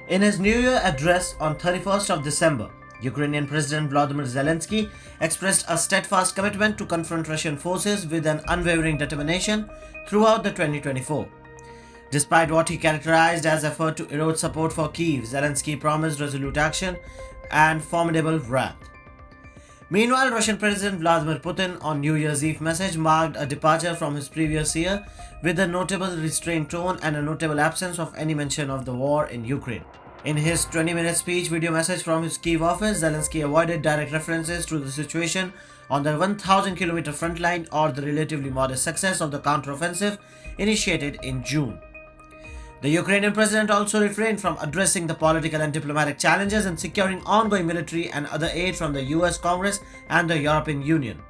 In his New Year address on 31st of December, Ukrainian President Volodymyr Zelensky expressed a steadfast commitment to confront Russian forces with an unwavering determination throughout the 2024. Despite what he characterized as effort to erode support for Kyiv, Zelensky promised resolute action and formidable wrath. Meanwhile, Russian President Vladimir Putin on New Year's Eve message marked a departure from his previous year with a notable restrained tone and a notable absence of any mention of the war in Ukraine. In his 20-minute speech video message from his Kyiv office, Zelensky avoided direct references to the situation on the 1,000-kilometer front line or the relatively modest success of the counteroffensive initiated in June. The Ukrainian president also refrained from addressing the political and diplomatic challenges in securing ongoing military and other aid from the US Congress and the European Union.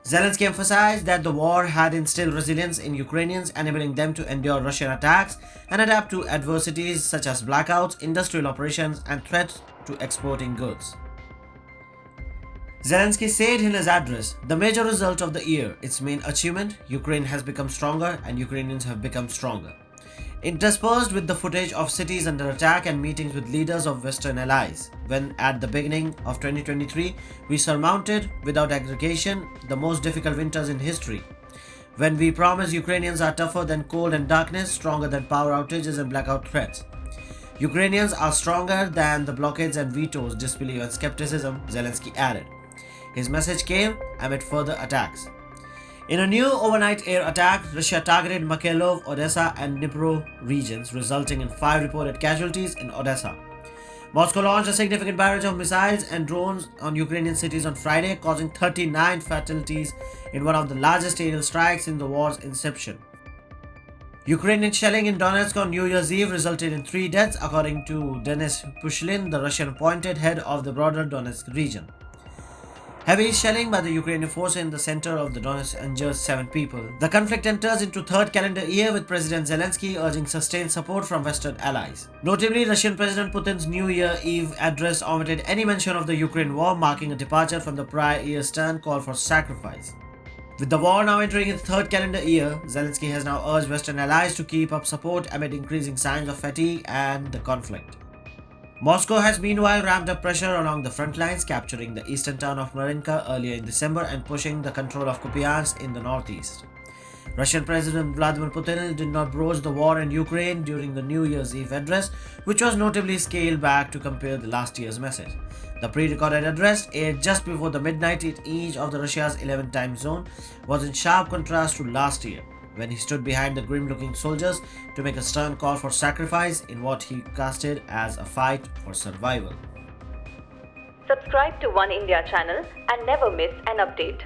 Zelensky emphasized that the war had instilled resilience in Ukrainians, enabling them to endure Russian attacks and adapt to adversities such as blackouts, industrial operations, and threats to exporting goods. Zelensky said in his address, "The major result of the year, its main achievement, Ukraine has become stronger and Ukrainians have become stronger." Interspersed with the footage of cities under attack and meetings with leaders of Western allies, when at the beginning of 2023 we surmounted, without aggregation, the most difficult winters in history. When we promise Ukrainians are tougher than cold and darkness, stronger than power outages and blackout threats. Ukrainians are stronger than the blockades and vetoes, disbelief and skepticism, Zelensky added. His message came amid further attacks. In a new overnight air attack, Russia targeted Mykolaiv, Odessa and Dnipro regions, resulting in 5 reported casualties in Odessa. Moscow launched a significant barrage of missiles and drones on Ukrainian cities on Friday, causing 39 fatalities in one of the largest aerial strikes in the war's inception. Ukrainian shelling in Donetsk on New Year's Eve resulted in 3 deaths, according to Denis Pushlin, the Russian-appointed head of the broader Donetsk region. Heavy shelling by the Ukrainian force in the center of the Donetsk injures 7 people. The conflict enters into 3rd calendar year, with President Zelensky urging sustained support from Western allies. Notably, Russian President Putin's New Year Eve address omitted any mention of the Ukraine war, marking a departure from the prior year's stern call for sacrifice. With the war now entering its 3rd calendar year, Zelensky has now urged Western allies to keep up support amid increasing signs of fatigue and the conflict. Moscow has meanwhile ramped up pressure along the front lines, capturing the eastern town of Marinka earlier in December and pushing the control of Kupiansk in the northeast. Russian President Vladimir Putin did not broach the war in Ukraine during the New Year's Eve address, which was notably scaled back to compare the last year's message. The pre-recorded address, aired just before the midnight in each of the Russia's 11 time zone, was in sharp contrast to last year, when he stood behind the grim-looking soldiers to make a stern call for sacrifice in what he casted as a fight for survival. Subscribe to Oneindia channel and never miss an update.